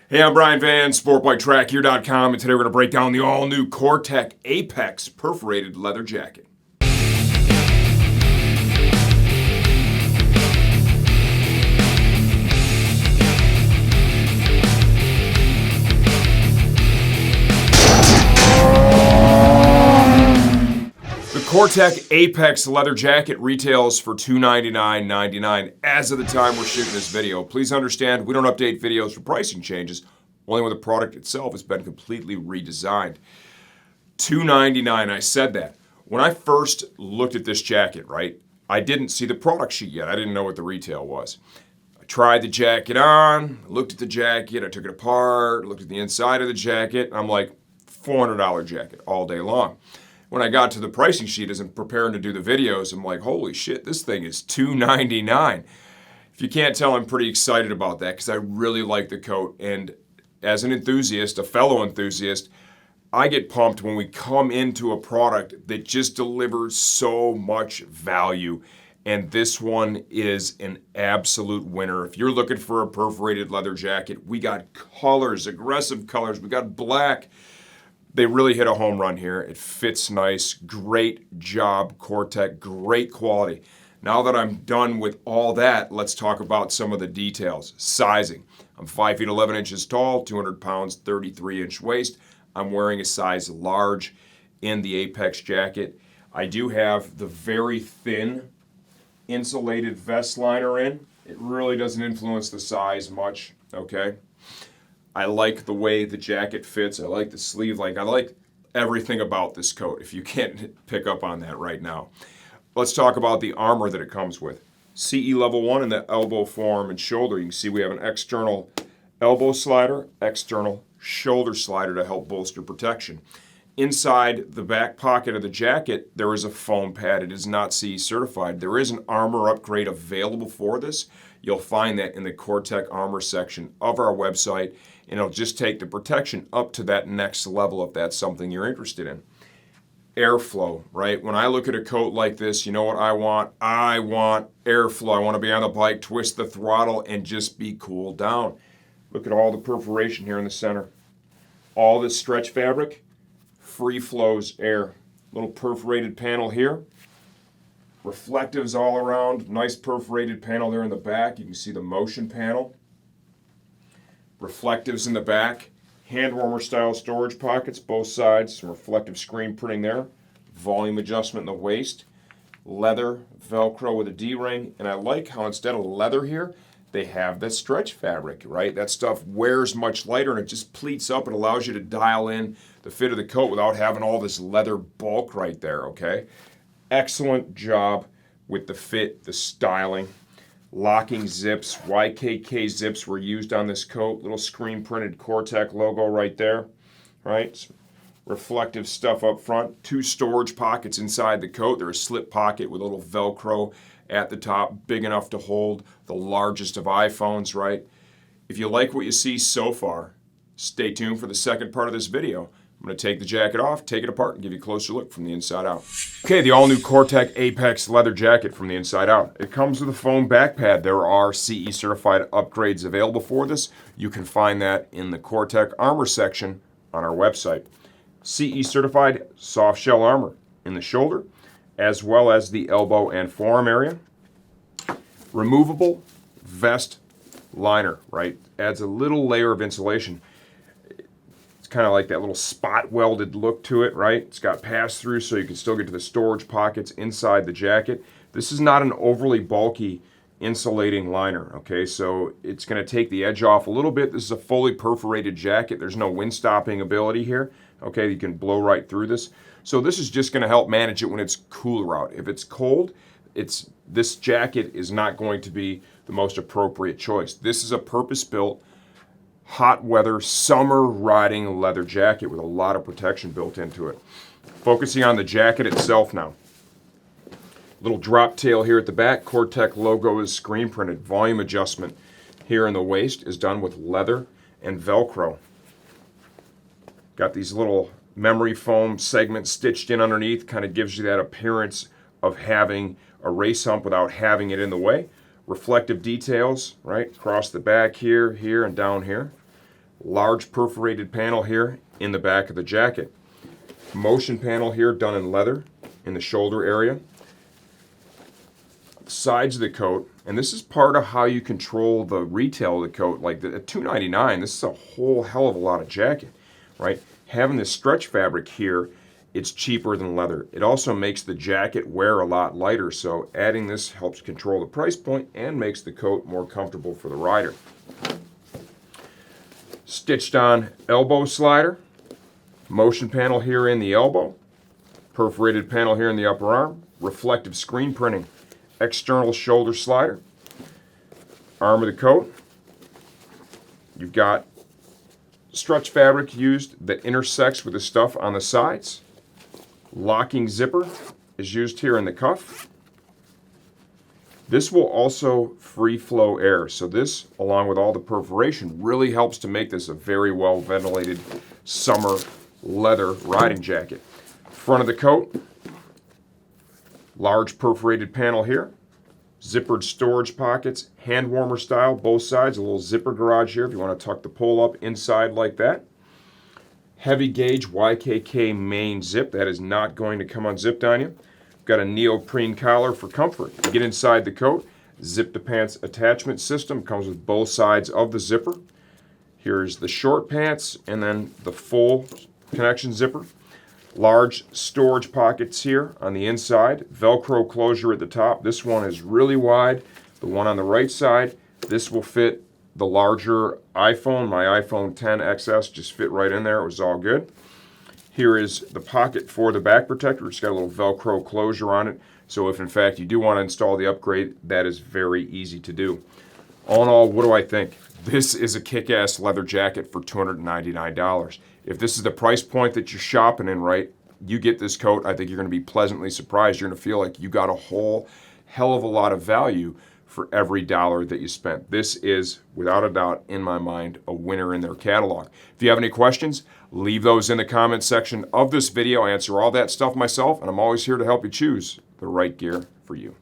Hey, I'm Brian Van, SportbikeTrackGear.com, and today we're going to break down the all-new Cortech Apex perforated leather jacket. The Cortech Apex leather jacket retails for $299.99 as of the time we're shooting this video. Please understand, we don't update videos for pricing changes, only when the product itself has been completely redesigned. $299, I said that. When I first looked at this jacket, right, I didn't see the product sheet yet. I didn't know what the retail was. I tried the jacket on, looked at the jacket, I took it apart, looked at the inside of the jacket, and I'm like, $400 jacket all day long. When I got to the pricing sheet as I'm preparing to do the videos, I'm like, holy shit, this thing is $299. If you can't tell, I'm pretty excited about that because I really like the coat. And as an enthusiast, a fellow enthusiast, I get pumped when we come into a product that just delivers so much value. And this one is an absolute winner. If you're looking for a perforated leather jacket, we got colors, aggressive colors. We got black. They really hit a home run here. It fits nice. Great job, Cortech. Great quality. Now that I'm done with all that, let's talk about some of the details. Sizing. I'm 5 feet 11 inches tall, 200 pounds, 33-inch waist. I'm wearing a size large in the Apex jacket. I do have the very thin insulated vest liner in. It really doesn't influence the size much, okay? I like the way the jacket fits. I like the sleeve length. I like everything about this coat, if you can't pick up on that right now. Let's talk about the armor that it comes with. CE level 1 in the elbow, forearm, and shoulder. You can see we have an external elbow slider, external shoulder slider to help bolster protection. Inside the back pocket of the jacket, there is a foam pad. It is not CE certified. There is an armor upgrade available for this. You'll find that in the Cortech armor section of our website, and it'll just take the protection up to that next level if that's something you're interested in. Airflow, right? When I look at a coat like this, you know what I want? I want airflow. I want to be on the bike, twist the throttle, and just be cooled down. Look at all the perforation here in the center. All this stretch fabric, free flows air. Little perforated panel here. Reflectives all around. Nice perforated panel there in the back. You can see the motion panel. Reflectives in the back. Hand warmer style storage pockets, both sides. Some reflective screen printing there. Volume adjustment in the waist. Leather, Velcro with a D-ring. And I like how instead of leather here, they have that stretch fabric, right? That stuff wears much lighter and it just pleats up. It allows you to dial in the fit of the coat without having all this leather bulk right there, okay? Excellent job with the fit, the styling. Locking zips, YKK zips were used on this coat. Little screen printed Cortech logo right there, right? Some reflective stuff up front. 2 storage pockets inside the coat. There's a slip pocket with a little Velcro at the top, big enough to hold the largest of iPhones, right? If you like what you see so far, stay tuned for the second part of this video. I'm going to take the jacket off, take it apart, and give you a closer look from the inside out. Okay, the all-new Cortech Apex leather jacket from the inside out. It comes with a foam back pad. There are CE certified upgrades available for this. You can find that in the Cortech armor section on our website. CE certified soft shell armor in the shoulder, as well as the elbow and forearm area. Removable vest liner, right? Adds a little layer of insulation. Kind of like that little spot welded look to it, right? It's got pass-through so you can still get to the storage pockets inside the jacket. This is not an overly bulky insulating liner, okay? So it's going to take the edge off a little bit. This is a fully perforated jacket. There's no wind stopping ability here, okay? You can blow right through this. So this is just going to help manage it when it's cooler out. If it's cold, this jacket is not going to be the most appropriate choice. This is a purpose-built hot weather, summer riding leather jacket with a lot of protection built into it. Focusing on the jacket itself now. Little drop tail here at the back. Cortech logo is screen printed. Volume adjustment here in the waist is done with leather and Velcro. Got these little memory foam segments stitched in underneath. Kind of gives you that appearance of having a race hump without having it in the way. Reflective details, right, across the back here, here, and down here. Large perforated panel here in the back of the jacket. Motion panel here done in leather in the shoulder area. Sides of the coat, and this is part of how you control the retail of the coat. Like at $2.99, this is a whole hell of a lot of jacket, right? Having this stretch fabric here, it's cheaper than leather. It also makes the jacket wear a lot lighter, so adding this helps control the price point and makes the coat more comfortable for the rider. Stitched on elbow slider, motion panel here in the elbow, perforated panel here in the upper arm, reflective screen printing, external shoulder slider, arm of the coat. You've got stretch fabric used that intersects with the stuff on the sides. Locking zipper is used here in the cuff. This will also free flow air, so this, along with all the perforation, really helps to make this a very well ventilated summer leather riding jacket. Front of the coat, large perforated panel here, zippered storage pockets, hand warmer style, both sides, a little zipper garage here if you want to tuck the pole up inside like that. Heavy gauge YKK main zip, that is not going to come unzipped on you. Got a neoprene collar for comfort. You get inside the coat, zip-to-pants attachment system, comes with both sides of the zipper. Here's the short pants and then the full connection zipper. Large storage pockets here on the inside, Velcro closure at the top. This one is really wide. The one on the right side, this will fit the larger iPhone. My iPhone 10 XS just fit right in there. It was all good. Here is the pocket for the back protector. It's got a little Velcro closure on it. So if in fact you do want to install the upgrade, that is very easy to do. All in all, what do I think? This is a kick-ass leather jacket for $299. If this is the price point that you're shopping in, right, you get this coat, I think you're going to be pleasantly surprised. You're going to feel like you got a whole hell of a lot of value for every dollar that you spent. This is, without a doubt, in my mind, a winner in their catalog. If you have any questions, leave those in the comments section of this video. I answer all that stuff myself, and I'm always here to help you choose the right gear for you.